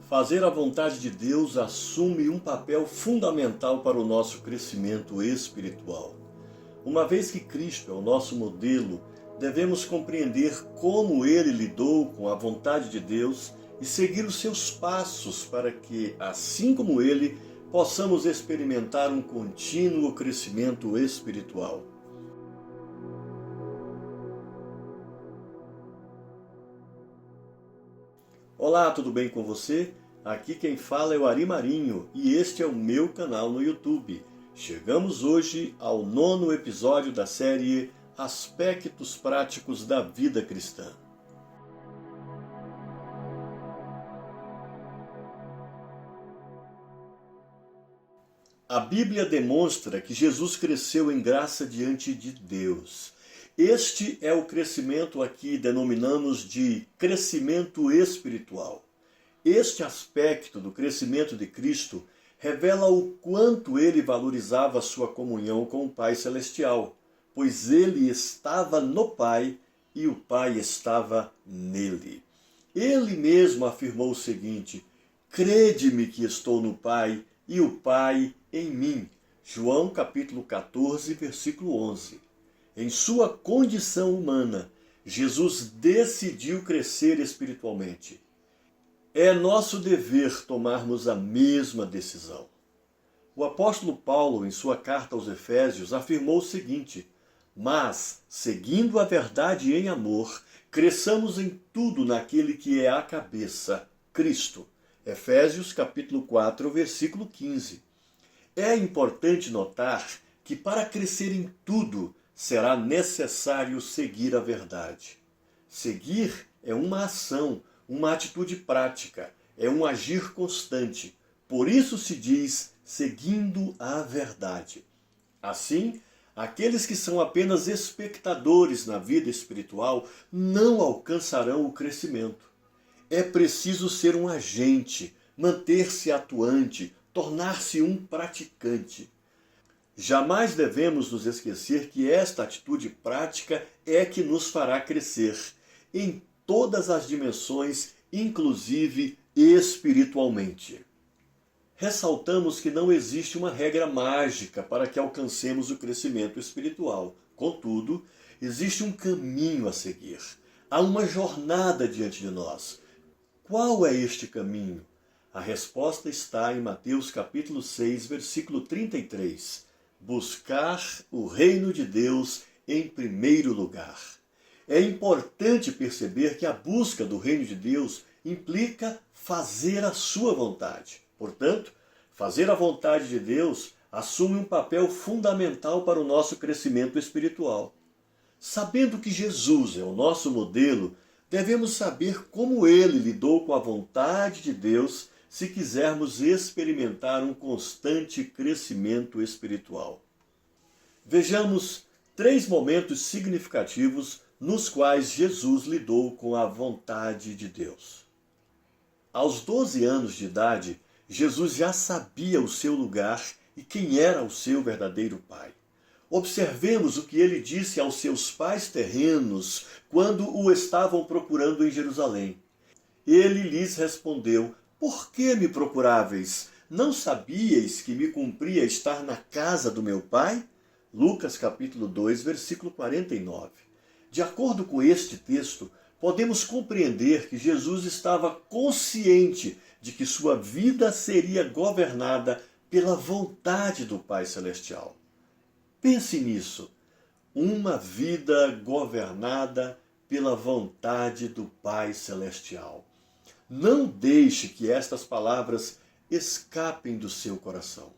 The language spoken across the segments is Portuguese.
Fazer a vontade de Deus assume um papel fundamental para o nosso crescimento espiritual. Uma vez que Cristo é o nosso modelo, devemos compreender como Ele lidou com a vontade de Deus e seguir os seus passos para que, assim como Ele, possamos experimentar um contínuo crescimento espiritual. Olá, tudo bem com você? Aqui quem fala é o Ari Marinho e este é o meu canal no YouTube. Chegamos hoje ao 9º episódio da série Aspectos Práticos da Vida Cristã. A Bíblia demonstra que Jesus cresceu em graça diante de Deus. Este é o crescimento a que denominamos de crescimento espiritual. Este aspecto do crescimento de Cristo revela o quanto ele valorizava a sua comunhão com o Pai Celestial, pois ele estava no Pai e o Pai estava nele. Ele mesmo afirmou o seguinte: crede-me que estou no Pai e o Pai em mim. João capítulo 14, versículo 11. Em sua condição humana, Jesus decidiu crescer espiritualmente. É nosso dever tomarmos a mesma decisão. O apóstolo Paulo, em sua carta aos Efésios, afirmou o seguinte: mas, seguindo a verdade em amor, cresçamos em tudo naquele que é a cabeça, Cristo. Efésios capítulo 4, versículo 15. É importante notar que para crescer em tudo, será necessário seguir a verdade. Seguir é uma ação, uma atitude prática, é um agir constante. Por isso se diz seguindo a verdade. Assim, aqueles que são apenas espectadores na vida espiritual não alcançarão o crescimento. É preciso ser um agente, manter-se atuante, tornar-se um praticante. Jamais devemos nos esquecer que esta atitude prática é que nos fará crescer em todas as dimensões, inclusive espiritualmente. Ressaltamos que não existe uma regra mágica para que alcancemos o crescimento espiritual. Contudo, existe um caminho a seguir. Há uma jornada diante de nós. Qual é este caminho? A resposta está em Mateus capítulo 6, versículo 33. Buscar o reino de Deus em primeiro lugar. É importante perceber que a busca do reino de Deus implica fazer a sua vontade. Portanto, fazer a vontade de Deus assume um papel fundamental para o nosso crescimento espiritual. Sabendo que Jesus é o nosso modelo, devemos saber como ele lidou com a vontade de Deus se quisermos experimentar um constante crescimento espiritual. Vejamos 3 momentos significativos nos quais Jesus lidou com a vontade de Deus. Aos 12 anos de idade, Jesus já sabia o seu lugar e quem era o seu verdadeiro pai. Observemos o que ele disse aos seus pais terrenos quando o estavam procurando em Jerusalém. Ele lhes respondeu: por que me procuráveis? Não sabíeis que me cumpria estar na casa do meu pai? Lucas capítulo 2, versículo 49. De acordo com este texto, podemos compreender que Jesus estava consciente de que sua vida seria governada pela vontade do Pai Celestial. Pense nisso. Uma vida governada pela vontade do Pai Celestial. Não deixe que estas palavras escapem do seu coração.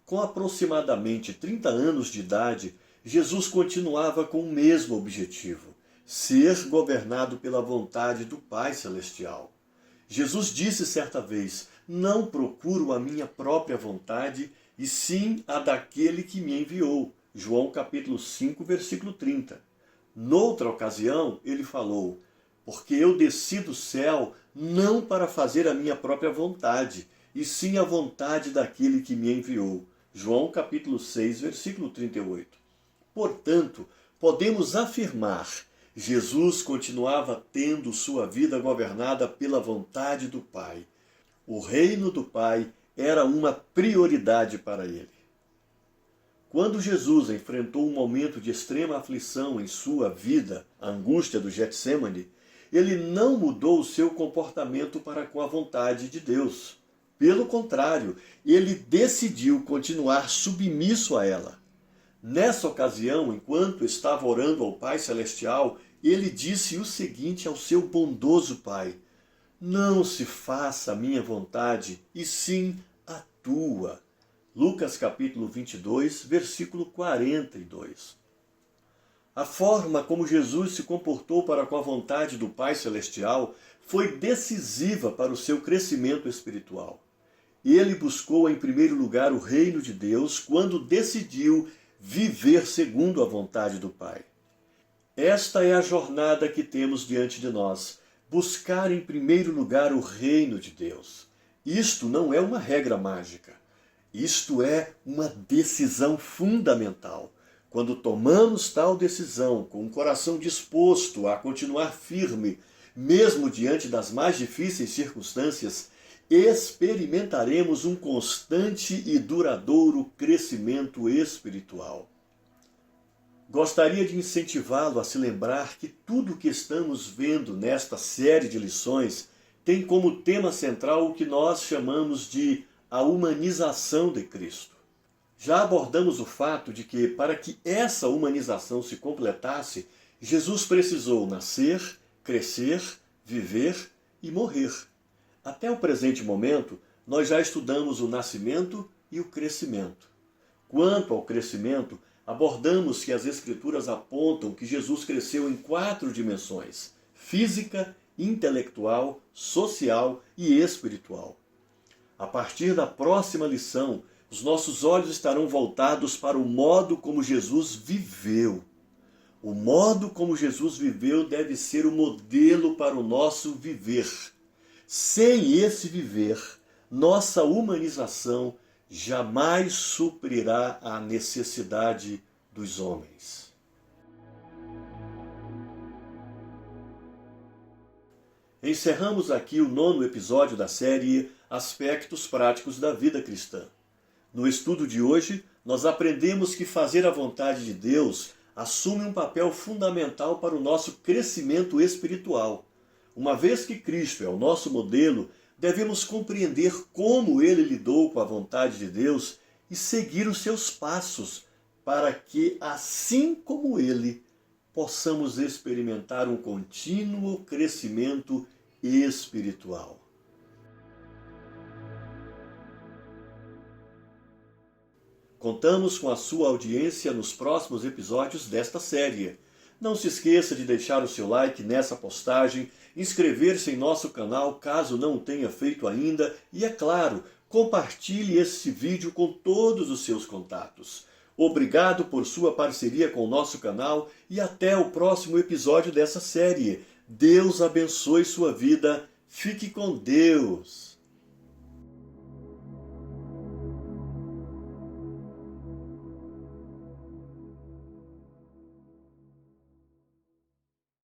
Com aproximadamente 30 anos de idade, Jesus continuava com o mesmo objetivo: ser governado pela vontade do Pai Celestial. Jesus disse certa vez: não procuro a minha própria vontade, e sim a daquele que me enviou. João capítulo 5, versículo 30. Noutra ocasião, ele falou: porque eu desci do céu não para fazer a minha própria vontade, e sim a vontade daquele que me enviou. João capítulo 6, versículo 38. Portanto, podemos afirmar Jesus continuava tendo sua vida governada pela vontade do Pai. O reino do Pai era uma prioridade para ele. Quando Jesus enfrentou um momento de extrema aflição em sua vida, a angústia do Getsêmani, ele não mudou o seu comportamento para com a vontade de Deus. Pelo contrário, ele decidiu continuar submisso a ela. Nessa ocasião, enquanto estava orando ao Pai Celestial, ele disse o seguinte ao seu bondoso Pai: não se faça a minha vontade, e sim a tua. Lucas capítulo 22, versículo 42. A forma como Jesus se comportou para com a vontade do Pai Celestial foi decisiva para o seu crescimento espiritual. Ele buscou em primeiro lugar o reino de Deus quando decidiu viver segundo a vontade do Pai. Esta é a jornada que temos diante de nós, buscar em primeiro lugar o reino de Deus. Isto não é uma regra mágica. Isto é uma decisão fundamental. Quando tomamos tal decisão com o coração disposto a continuar firme, mesmo diante das mais difíceis circunstâncias, experimentaremos um constante e duradouro crescimento espiritual. Gostaria de incentivá-lo a se lembrar que tudo o que estamos vendo nesta série de lições tem como tema central o que nós chamamos de a humanização de Cristo. Já abordamos o fato de que, para que essa humanização se completasse, Jesus precisou nascer, crescer, viver e morrer. Até o presente momento, nós já estudamos o nascimento e o crescimento. Quanto ao crescimento, abordamos que as Escrituras apontam que Jesus cresceu em 4 dimensões: física, intelectual, social e espiritual. A partir da próxima lição, os nossos olhos estarão voltados para o modo como Jesus viveu. O modo como Jesus viveu deve ser o modelo para o nosso viver. Sem esse viver, nossa humanização jamais suprirá a necessidade dos homens. Encerramos aqui o 9º episódio da série Aspectos Práticos da Vida Cristã. No estudo de hoje, nós aprendemos que fazer a vontade de Deus assume um papel fundamental para o nosso crescimento espiritual. Uma vez que Cristo é o nosso modelo, devemos compreender como ele lidou com a vontade de Deus e seguir os seus passos, para que, assim como ele, possamos experimentar um contínuo crescimento espiritual. Contamos com a sua audiência nos próximos episódios desta série. Não se esqueça de deixar o seu like nessa postagem, inscrever-se em nosso canal caso não o tenha feito ainda e, é claro, compartilhe esse vídeo com todos os seus contatos. Obrigado por sua parceria com o nosso canal e até o próximo episódio dessa série. Deus abençoe sua vida. Fique com Deus.